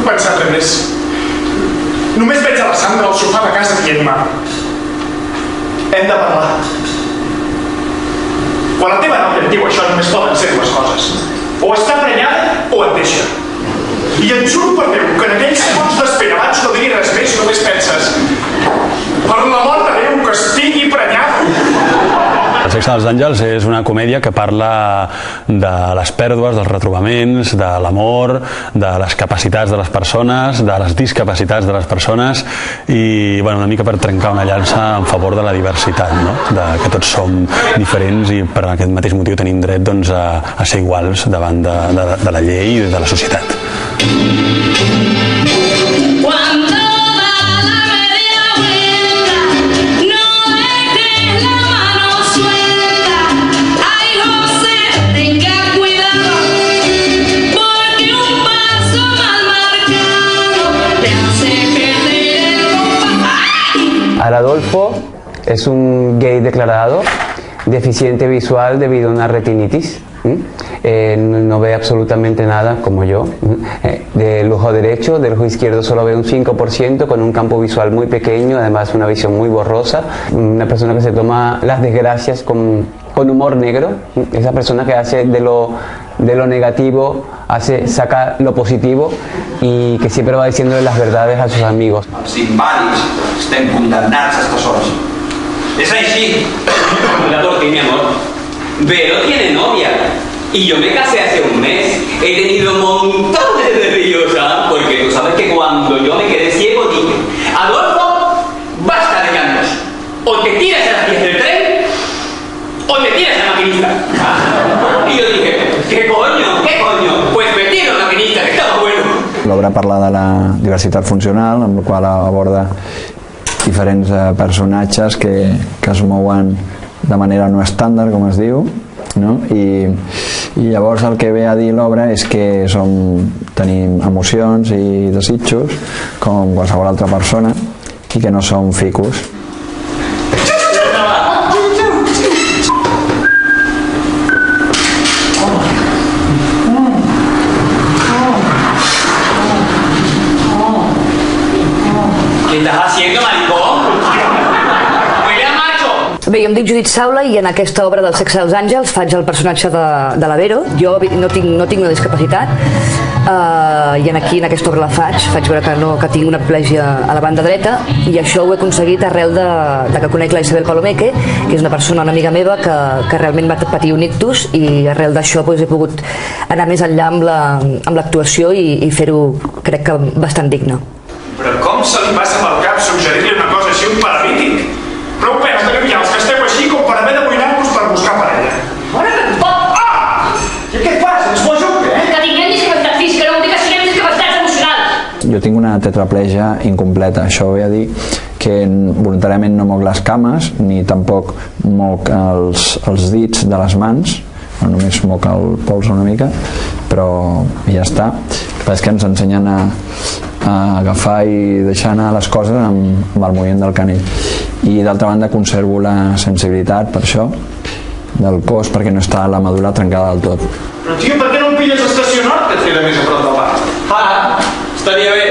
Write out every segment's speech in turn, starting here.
pensat res més. Només veig a la Sandra al sofà de casa dient-me: hem de parlar. Quan la teva nòvia et diu això, només poden ser dues coses: o està prenyada o et deixa. I et juro per Déu que en aquells segons d'espera abans no digui res més, només penses: per l'amor de Déu, que estigui prenyada. El sexe dels àngels és una comèdia que parla de les pèrdues, dels retrobaments, de l'amor, de les capacitats de les persones, de les discapacitats de les persones i una mica per trencar una llança en favor de la diversitat, no? Que tots som diferents i per aquest mateix motiu tenim dret a ser iguals davant de la llei i de la societat. Adolfo es un gay declarado, deficiente visual debido a una retinitis. No ve absolutamente nada, como yo. Del ojo derecho, del ojo izquierdo solo ve un 5%, con un campo visual muy pequeño, además una visión muy borrosa. Una persona que se toma las desgracias con humor negro, esa persona que hace de lo negativo, saca lo positivo y que siempre va diciendo las verdades a sus amigos. Els invàlids estem condemnats a estar sols. Es així. La tortilla, mi amor. Vero tiene novia. Y yo me casé hace un mes. He tenido montones de ríos, ¿sabes? Porque tú sabes que cuando yo me quedé ciego dije: Adolfo, basta de llantos. O te tiras a las 10 del tren o te tiras a la maquinista. Y yo dije: ¿qué coño? Pues me tiro a la maquinista, que estaba bueno. L'obra parla de la diversitat funcional, amb la qual aborda diferents personatges que es mouen de manera no estàndard, com es diu, no? I llavors el que ve a dir l'obra és que tenim emocions i desitjos com qualsevol altra persona i que no som ficus. ¿Qué estás haciendo, maricón? ¡Huele a macho! Bé, jo em dic Judit Saula i en aquesta obra del sexe dels àngels faig el personatge de la Vero. Jo no tinc una discapacitat i aquí en aquesta obra la faig veure que tinc una hemiplegia a la banda dreta, i això ho he aconseguit arrel de que conec la Isabel Palomeque, que és una persona, una amiga meva que realment va patir un ictus, i arrel d'això he pogut anar més enllà amb l'actuació i fer-ho, crec que bastant digne. Però com se li passa pel cap suggerir-li una cosa així a un paralític? Prou penes de canviar els que esteu així com per haver d'amoïnar-vos per buscar parella. Què et passa? Ens poso o què? Que tinguem discapacitat física, no vol dir que siguem discapacitats emocionals. Jo tinc una tetraplegia incompleta. Això ve a dir que voluntàriament no moc les cames ni tampoc moc els dits de les mans, només moc el pols una mica, però ja està. El que passa és que ens ensenyen a agafar i deixar anar les coses amb el moviment del canell, i d'altra banda conservo la sensibilitat per això del cos, perquè no està la medul·la trencada del tot. Però tio, per què no em pilles estacionat que et queda més a prop del bar? Estaria bé.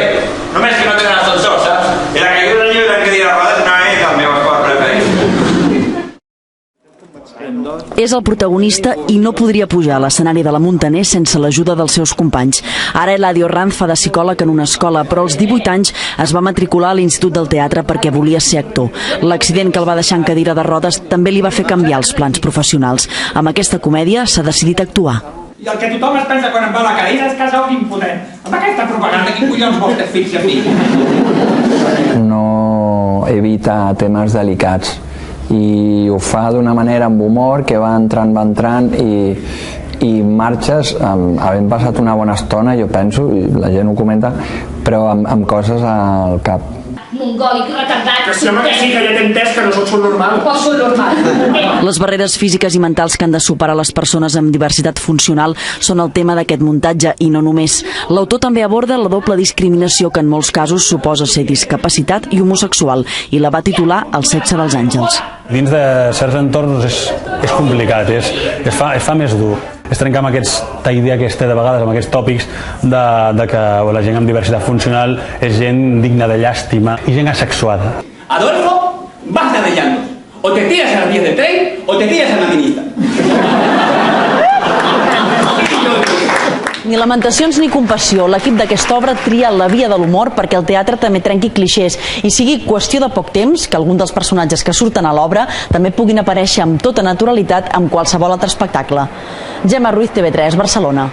Només que no tenen ascensor, saps? I la caiguda del llibre que dirà rodes no és el meu esport preferit. És el protagonista i no podria pujar a l'escenari de la Muntaner sense l'ajuda dels seus companys. Ara Eladio Ranz fa de psicòleg en una escola, però als 18 anys es va matricular a l'Institut del Teatre perquè volia ser actor. L'accident que el va deixar en cadira de rodes també li va fer canviar els plans professionals. Amb aquesta comèdia s'ha decidit a actuar. I el que tothom es pensa quan em va a la cadira és que sóc impotent. Amb aquesta propaganda, quin collons vols que et fixi a mi? No evita temes delicats i ho fa d'una manera amb humor que va entrant i marxes havent passat una bona estona, jo penso, i la gent ho comenta, però amb coses al cap. Mongòlic, retardat... Que sembla que sí, que ja t'he entès que no soc normal. O soc normal. Les barreres físiques i mentals que han de superar les persones amb diversitat funcional són el tema d'aquest muntatge, i no només. L'autor també aborda la doble discriminació que en molts casos suposa ser discapacitat i homosexual, i la va titular El sexe dels àngels. Dins de certs entorns és complicat, es fa més dur. és trencar amb aquesta idea que es té de vegades, amb aquests tòpics de que la gent amb diversitat funcional és gent digna de llàstima i gent asexuada. Adolfo, basta de llantos. O te tiras a las vías del tren o te tiras al maquinista. Ni lamentacions ni compassió. L'equip d'aquesta obra tria la via de l'humor perquè el teatre també trenqui clixés i sigui qüestió de poc temps que algun dels personatges que surten a l'obra també puguin aparèixer amb tota naturalitat en qualsevol altre espectacle. Gemma Ruiz, TV3, Barcelona.